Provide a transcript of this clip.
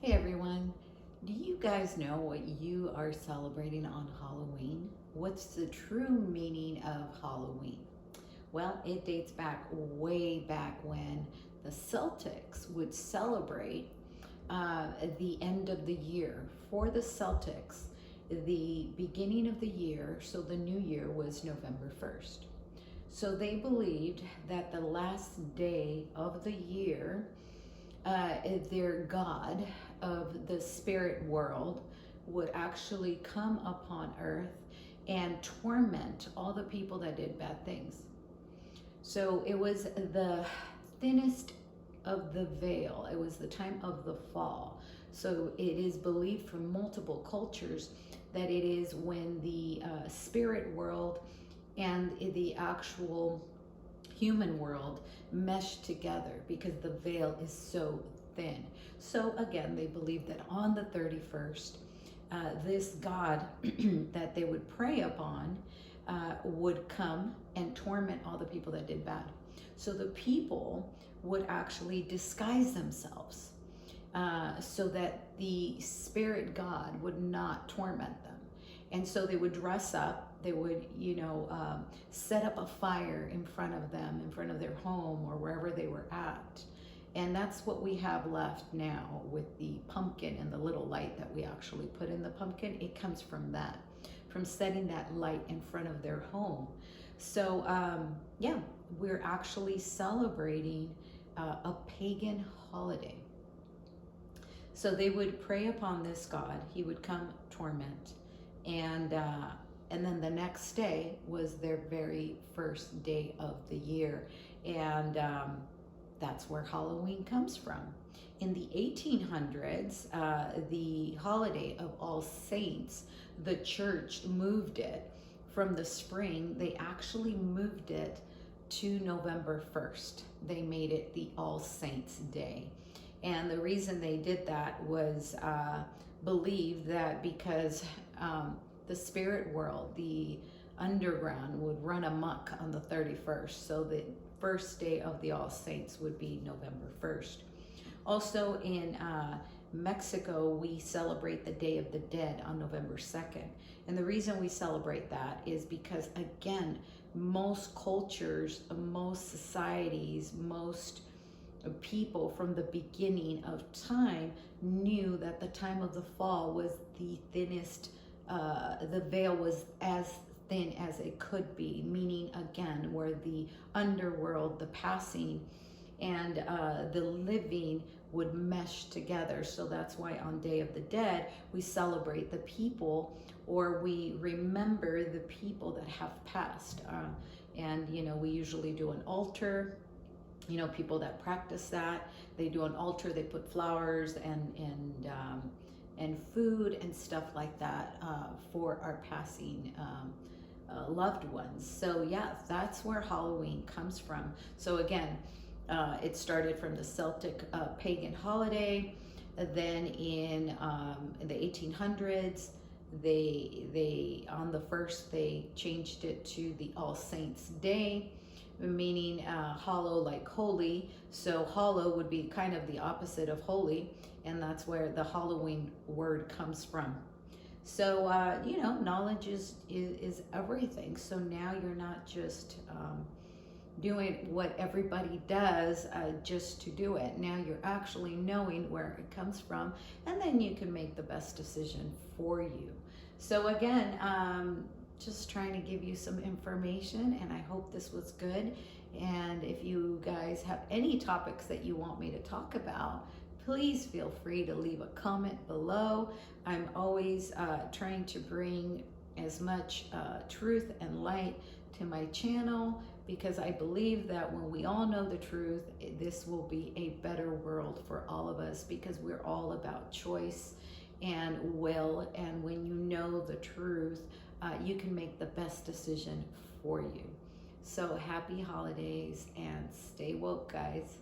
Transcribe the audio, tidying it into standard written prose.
Hey everyone, do you guys know what you are celebrating on Halloween? What's the true meaning of Halloween? Well, it dates back way back when the Celtics would celebrate the end of the year. For the Celtics, the beginning of the year, so the new year was November 1st. So they believed that the last day of the year, their God of the spirit world would actually come upon earth and torment all the people that did bad things. So it was the thinnest of the veil. It was the time of the fall. So it is believed from multiple cultures that it is when the spirit world and the actual human world mesh together because the veil is so thin. So again, they believe that on the 31st, this God that they would pray upon would come and torment all the people that did bad. So the people would actually disguise themselves so that the spirit God would not torment them. And so they would dress up, they would, set up a fire in front of them, in front of their home or wherever they were at. And that's what we have left now with the pumpkin and the little light that we actually put in the pumpkin. It comes from that, from setting that light in front of their home. So, we're actually celebrating a pagan holiday. So they would pray upon this God. He would come torment. And then the next day was their very first day of the year. And that's where Halloween comes from. In the 1800s, the holiday of All Saints, the church moved it from the spring. They actually moved it to November 1st. They made it the All Saints Day. And the reason they did that was believed that because the spirit world, the underground, would run amok on the 31st. So the first day of the All Saints would be November 1st. Also in Mexico, we celebrate the Day of the Dead on November 2nd. And the reason we celebrate that is because, again, most cultures, most societies, most people from the beginning of time knew that the time of the fall was the thinnest, the veil was as thin as it could be, meaning again where the underworld, the passing, and the living would mesh together. So that's why on Day of the Dead we celebrate the people, or we remember the people that have passed. And we usually do an altar. People that practice that, they do an altar, they put flowers and food and stuff like that for our passing loved ones. So yeah, that's where Halloween comes from. So again, it started from the Celtic pagan holiday. Then in the 1800s, they on the 1st they changed it to the All Saints Day, meaning hollow like holy. So hollow would be kind of the opposite of holy, and that's where the Halloween word comes from. So knowledge is everything. So now you're not just doing what everybody does just to do it. Now you're actually knowing where it comes from, and then you can make the best decision for you. So again, just trying to give you some information, and I hope this was good. And if you guys have any topics that you want me to talk about, please feel free to leave a comment below. I'm always trying to bring as much truth and light to my channel, because I believe that when we all know the truth, this will be a better world for all of us, because we're all about choice and will. And when you know the truth, you can make the best decision for you. So happy holidays and stay woke, guys.